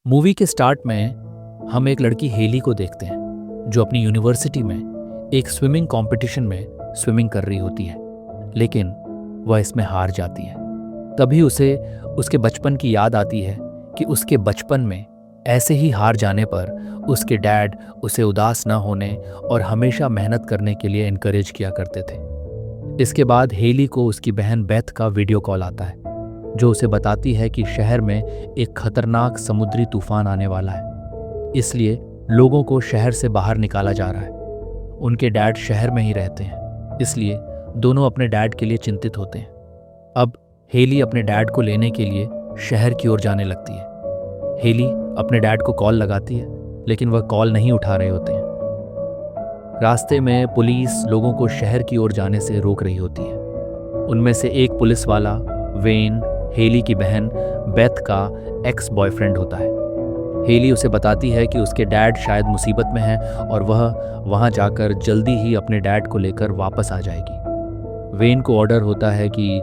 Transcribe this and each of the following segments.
Movie के start में हम एक लड़की हेली को देखते हैं जो अपनी यूनिवर्सिटी में एक स्विमिंग कंपटीशन में स्विमिंग कर रही होती है, लेकिन वह इसमें हार जाती है। तभी उसे उसके बचपन की याद आती है कि उसके बचपन में ऐसे ही हार जाने पर उसके डैड उसे उदास न होने और हमेशा मेहनत करने के लिए इनकरेज किया करते थे। इसके बाद हेली को उसकी बहन बेथ का वीडियो कॉल आता है जो उसे बताती है कि शहर में एक खतरनाक समुद्री तूफान आने वाला है, इसलिए लोगों को शहर से बाहर निकाला जा रहा है। उनके डैड शहर में ही रहते हैं, इसलिए दोनों अपने डैड के लिए चिंतित होते हैं। अब हेली अपने डैड को लेने के लिए शहर की ओर जाने लगती है। हेली अपने डैड को कॉल लगाती है, लेकिन वह कॉल नहीं उठा रहे होते हैं। रास्ते में पुलिस लोगों को शहर की ओर जाने से रोक रही होती है। उनमें से एक पुलिस वाला वेन हेली की बहन बेथ का एक्स बॉयफ्रेंड होता है। हेली उसे बताती है कि उसके डैड शायद मुसीबत में है और वह वहां जाकर जल्दी ही अपने डैड को लेकर वापस आ जाएगी। वेन को ऑर्डर होता है कि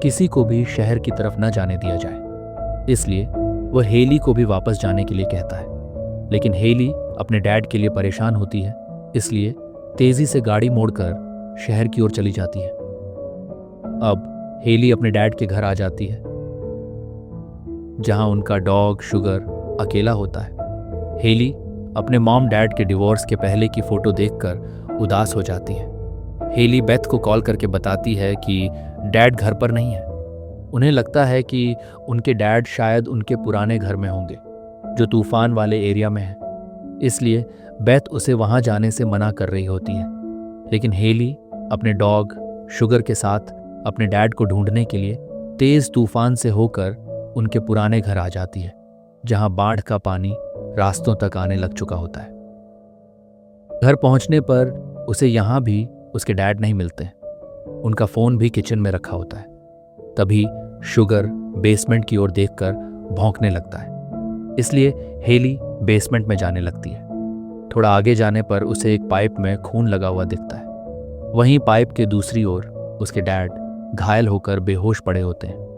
किसी को भी शहर की तरफ न जाने दिया जाए, इसलिए वह हेली को भी वापस जाने के लिए कहता है। लेकिन हेली अपने डैड के लिए परेशान होती है, इसलिए तेजी से गाड़ी मोड़कर शहर की ओर चली जाती है। अब हेली अपने डैड के घर आ जाती है, जहां उनका डॉग शुगर अकेला होता है। हेली अपने मॉम डैड के डिवोर्स के पहले की फोटो देखकर उदास हो जाती है। हेली बेथ को कॉल करके बताती है कि डैड घर पर नहीं है। उन्हें लगता है कि उनके डैड शायद उनके पुराने घर में होंगे जो तूफान वाले एरिया में है, इसलिए बेथ उसे वहां जाने से मना कर रही होती है। लेकिन हेली अपने डॉग शुगर के साथ अपने डैड को ढूंढने के लिए तेज तूफान से होकर उनके पुराने घर आ जाती है, जहां बाढ़ का पानी रास्तों तक आने लग चुका होता है। घर पहुंचने पर उसे यहां भी उसके डैड नहीं मिलते। उनका फोन भी किचन में रखा होता है। तभी शुगर बेसमेंट की ओर देखकर भौंकने लगता है, इसलिए हेली बेसमेंट में जाने लगती है। थोड़ा आगे जाने पर उसे एक पाइप में खून लगा हुआ दिखता है। वहीं पाइप के दूसरी ओर उसके डैड घायल होकर बेहोश पड़े होते हैं।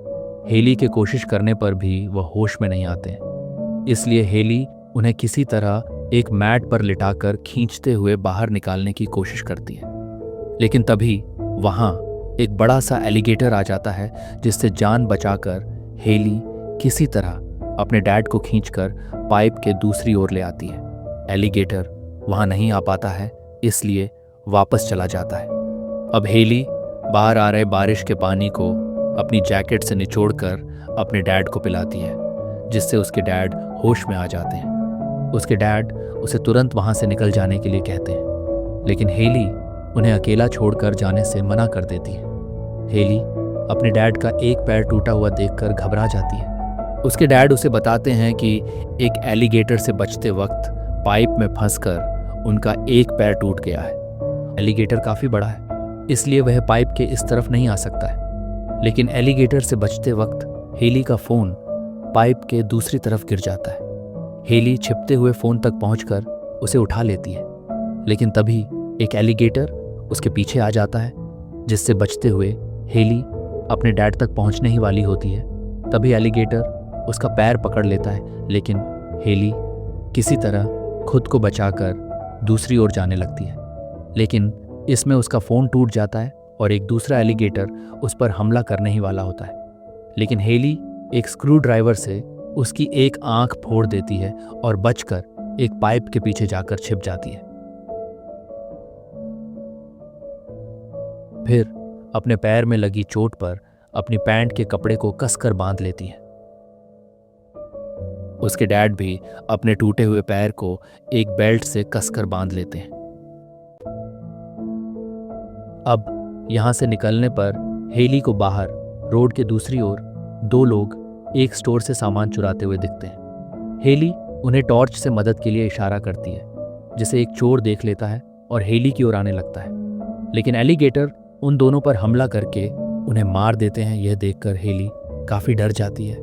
हेली के कोशिश करने पर भी वह होश में नहीं आते हैं, इसलिए हेली उन्हें किसी तरह एक मैट पर लिटाकर खींचते हुए बाहर निकालने की कोशिश करती है। लेकिन तभी वहां एक बड़ा सा एलिगेटर आ जाता है, जिससे जान बचाकर हेली किसी तरह अपने डैड को खींचकर पाइप के दूसरी ओर ले आती है। एलिगेटर वहां नहीं आ पाता है, इसलिए वापस चला जाता है। अब हेली बाहर आ रहे बारिश के पानी को अपनी जैकेट से निचोड़कर अपने डैड को पिलाती है, जिससे उसके डैड होश में आ जाते हैं। उसके डैड उसे तुरंत वहां से निकल जाने के लिए कहते हैं, लेकिन हेली उन्हें अकेला छोड़कर जाने से मना कर देती है। हेली अपने डैड का एक पैर टूटा हुआ देखकर घबरा जाती है। उसके डैड उसे बताते हैं कि एक एलिगेटर से बचते वक्त पाइप में फंसकर उनका एक पैर टूट गया है। एलिगेटर काफी बड़ा है, इसलिए वह पाइप के इस तरफ नहीं आ सकता है। लेकिन एलिगेटर से बचते वक्त हेली का फोन पाइप के दूसरी तरफ गिर जाता है। हेली छिपते हुए फोन तक पहुंचकर उसे उठा लेती है, लेकिन तभी एक एलिगेटर उसके पीछे आ जाता है, जिससे बचते हुए हेली अपने डैड तक पहुंचने ही वाली होती है। तभी एलिगेटर उसका पैर पकड़ लेता है, लेकिन हेली किसी तरह खुद को बचाकर दूसरी ओर जाने लगती है। लेकिन इसमें उसका फोन टूट जाता है और एक दूसरा एलिगेटर उस पर हमला करने ही वाला होता है। लेकिन हेली एक स्क्रू ड्राइवर से उसकी एक आंख फोड़ देती है और बचकर एक पाइप के पीछे जाकर छिप जाती है। फिर अपने पैर में लगी चोट पर अपनी पैंट के कपड़े को कसकर बांध लेती है। उसके डैड भी अपने टूटे हुए पैर को एक बेल्ट से कसकर बांध लेते हैं। अब यहां से निकलने पर हेली को बाहर रोड के दूसरी ओर दो लोग एक स्टोर से सामान चुराते हुए दिखते हैं। हेली उन्हें टॉर्च से मदद के लिए इशारा करती है, जिसे एक चोर देख लेता है और हेली की ओर आने लगता है। लेकिन एलिगेटर उन दोनों पर हमला करके उन्हें मार देते हैं। यह देखकर हेली काफी डर जाती है।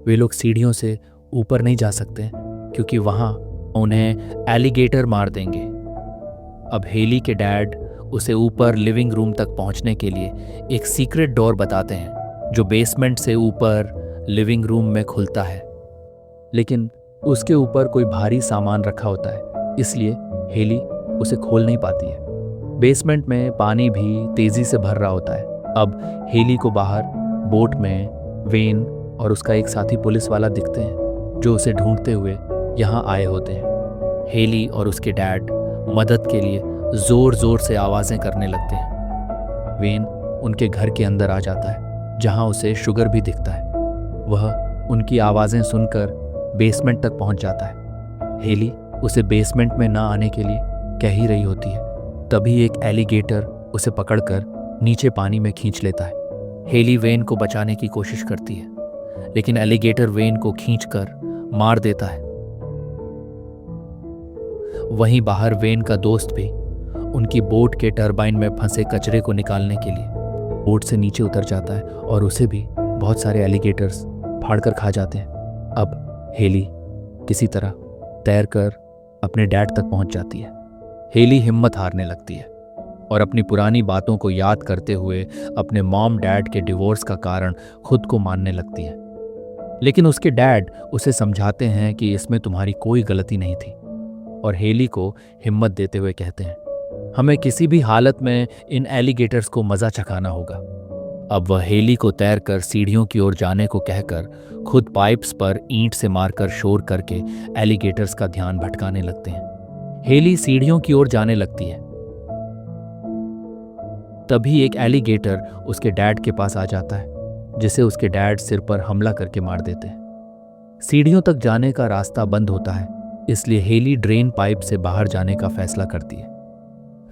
वे लोग सीढ़ियों से ऊपर नहीं जा सकते क्योंकि वहां उन्हें एलिगेटर मार देंगे। अब हेली के डैड उसे ऊपर लिविंग रूम तक पहुंचने के लिए एक सीक्रेट डोर बताते हैं, जो बेसमेंट से ऊपर लिविंग रूम में खुलता है। लेकिन उसके ऊपर कोई भारी सामान रखा होता है, इसलिए हेली उसे खोल नहीं पाती है। बेसमेंट में पानी भी तेजी से भर रहा होता है। अब हेली को बाहर बोट में वेन और उसका एक साथी पुलिस वाला दिखते हैं, जो उसे ढूंढते हुए यहाँ आए होते हैं। हेली और उसके डैड मदद के लिए जोर जोर से आवाज़ें करने लगते हैं। वेन उनके घर के अंदर आ जाता है, जहाँ उसे शुगर भी दिखता है। वह उनकी आवाज़ें सुनकर बेसमेंट तक पहुँच जाता है। हेली उसे बेसमेंट में ना आने के लिए कह ही रही होती है, तभी एक एलिगेटर उसे पकड़कर नीचे पानी में खींच लेता है। हेली वेन को बचाने की कोशिश करती है, लेकिन एलिगेटर वेन को खींचकर मार देता है। वहीं बाहर वेन का दोस्त भी उनकी बोट के टरबाइन में फंसे कचरे को निकालने के लिए बोट से नीचे उतर जाता है और उसे भी बहुत सारे एलिगेटर्स फाड़कर खा जाते हैं। अब हेली किसी तरह तैरकर अपने डैड तक पहुंच जाती है। हेली हिम्मत हारने लगती है और अपनी पुरानी बातों को याद करते हुए अपने मॉम डैड के डिवोर्स का कारण खुद को मानने लगती है। लेकिन उसके डैड उसे समझाते हैं कि इसमें तुम्हारी कोई गलती नहीं थी, और हेली को हिम्मत देते हुए कहते हैं, हमें किसी भी हालत में इन एलिगेटर्स को मजा चखाना होगा। अब वह हेली को तैरकर सीढ़ियों की ओर जाने को कहकर खुद पाइप्स पर ईंट से मारकर शोर करके एलिगेटर्स का ध्यान भटकाने लगते हैं। हेली सीढ़ियों की ओर जाने लगती है, तभी एक एलिगेटर उसके डैड के पास आ जाता है, जिसे उसके डैड सिर पर हमला करके मार देते हैं। सीढ़ियों तक जाने का रास्ता बंद होता है, इसलिए हेली ड्रेन पाइप से बाहर जाने का फैसला करती है।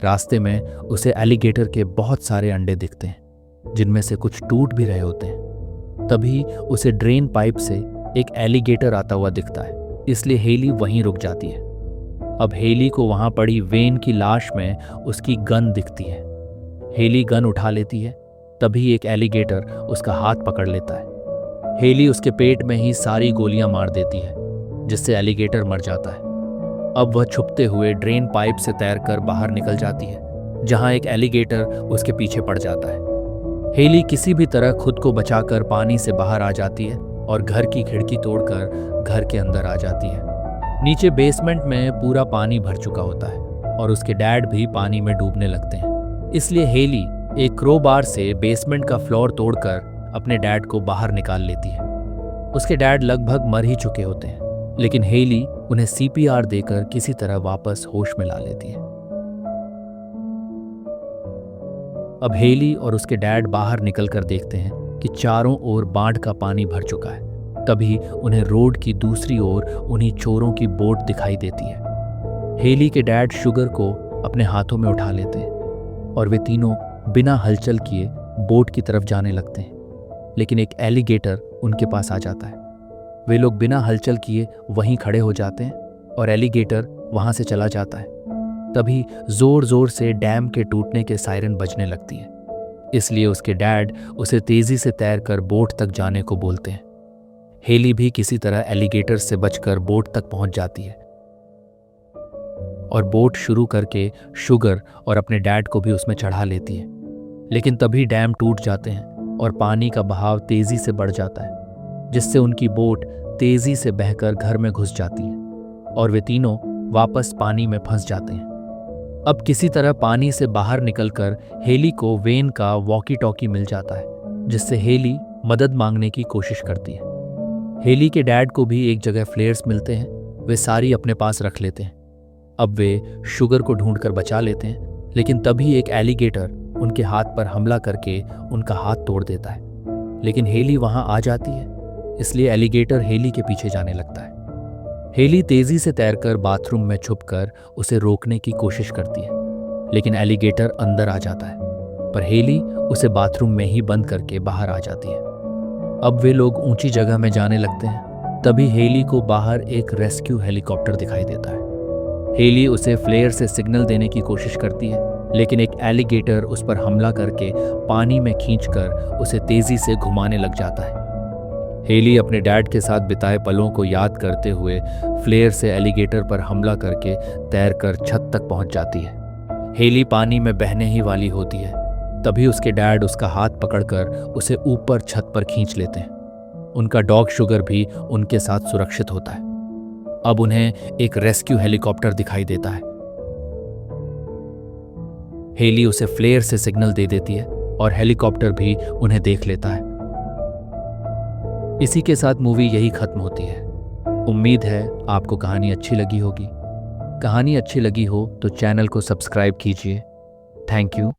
रास्ते में उसे एलिगेटर के बहुत सारे अंडे दिखते हैं, जिनमें से कुछ टूट भी रहे होते हैं। तभी उसे ड्रेन पाइप से एक एलिगेटर आता हुआ दिखता है, इसलिए हेली वहीं रुक जाती है। अब हेली को वहां पड़ी वेन की लाश में उसकी गन दिखती है। हेली गन उठा लेती है, तभी एक एलिगेटर उसका हाथ पकड़ लेता है। हेली उसके पेट में ही सारी गोलियां मार देती है, जिससे एलिगेटर मर जाता है। अब वह छुपते हुए ड्रेन पाइप से तैरकर बाहर निकल जाती है, जहां एक एलिगेटर उसके पीछे पड़ जाता है। हेली किसी भी तरह खुद को बचाकर पानी से बाहर आ जाती है और घर की खिड़की तोड़कर घर के अंदर आ जाती है। नीचे बेसमेंट में पूरा पानी भर चुका होता है और उसके डैड भी पानी में डूबने लगते हैं, इसलिए हेली एक क्रोबार से बेसमेंट का फ्लोर तोड़कर अपने डैड को बाहर निकाल लेती है। उसके डैड लगभग मर ही चुके होते हैं, लेकिन हेली उन्हें सीपीआर देकर किसी तरह वापस होश में ला लेती है। अब हेली और उसके डैड बाहर निकलकर देखते हैं कि चारों ओर बाढ़ का पानी भर चुका है। तभी उन्हें रोड की दूसरी ओर उन्हीं चोरों की बोट दिखाई देती है। हेली के डैड शुगर को अपने हाथों में उठा लेते हैं और वे तीनों बिना हलचल किए बोट की तरफ जाने लगते हैं, लेकिन एक एलिगेटर उनके पास आ जाता है। वे लोग बिना हलचल किए वहीं खड़े हो जाते हैं और एलिगेटर वहां से चला जाता है। तभी जोर जोर से डैम के टूटने के सायरन बजने लगती है, इसलिए उसके डैड उसे तेजी से तैरकर बोट तक जाने को बोलते हैं। हेली भी किसी तरह एलिगेटर से बचकर बोट तक पहुंच जाती है और बोट शुरू करके शुगर और अपने डैड को भी उसमें चढ़ा लेती है। लेकिन तभी डैम टूट जाते हैं और पानी का बहाव तेजी से बढ़ जाता है, जिससे उनकी बोट तेजी से बहकर घर में घुस जाती है और वे तीनों वापस पानी में फंस जाते हैं। अब किसी तरह पानी से बाहर निकलकर हेली को वेन का वॉकी टॉकी मिल जाता है, जिससे हेली मदद मांगने की कोशिश करती है। हेली के डैड को भी एक जगह फ्लेयर्स मिलते हैं, वे सारी अपने पास रख लेते हैं। अब वे शुगर को ढूंढकर बचा लेते हैं, लेकिन तभी एक एलिगेटर उनके हाथ पर हमला करके उनका हाथ तोड़ देता है। लेकिन हेली वहां आ जाती है, इसलिए एलिगेटर हेली के पीछे जाने लगता है। हेली तेजी से तैरकर बाथरूम में छुपकर उसे रोकने की कोशिश करती है, लेकिन एलिगेटर अंदर आ जाता है, पर हेली उसे बाथरूम में ही बंद करके बाहर आ जाती है। अब वे लोग ऊंची जगह में जाने लगते हैं, तभी हेली को बाहर एक रेस्क्यू हेलीकॉप्टर दिखाई देता है। हेली उसे फ्लेयर से सिग्नल देने की कोशिश करती है, लेकिन एक एलिगेटर उस पर हमला करके पानी में खींचकर उसे तेजी से घुमाने लग जाता है। हेली अपने डैड के साथ बिताए पलों को याद करते हुए फ्लेयर से एलिगेटर पर हमला करके तैरकर छत तक पहुंच जाती है। हेली पानी में बहने ही वाली होती है, तभी उसके डैड उसका हाथ पकड़कर उसे ऊपर छत पर खींच लेते हैं। उनका डॉग शुगर भी उनके साथ सुरक्षित होता है। अब उन्हें एक रेस्क्यू हेलीकॉप्टर दिखाई देता है। हेली उसे फ्लेयर से सिग्नल दे देती है और हेलीकॉप्टर भी उन्हें देख लेता है। इसी के साथ मूवी यही खत्म होती है। उम्मीद है आपको कहानी अच्छी लगी होगी। कहानी अच्छी लगी हो तो चैनल को सब्सक्राइब कीजिए। Thank you.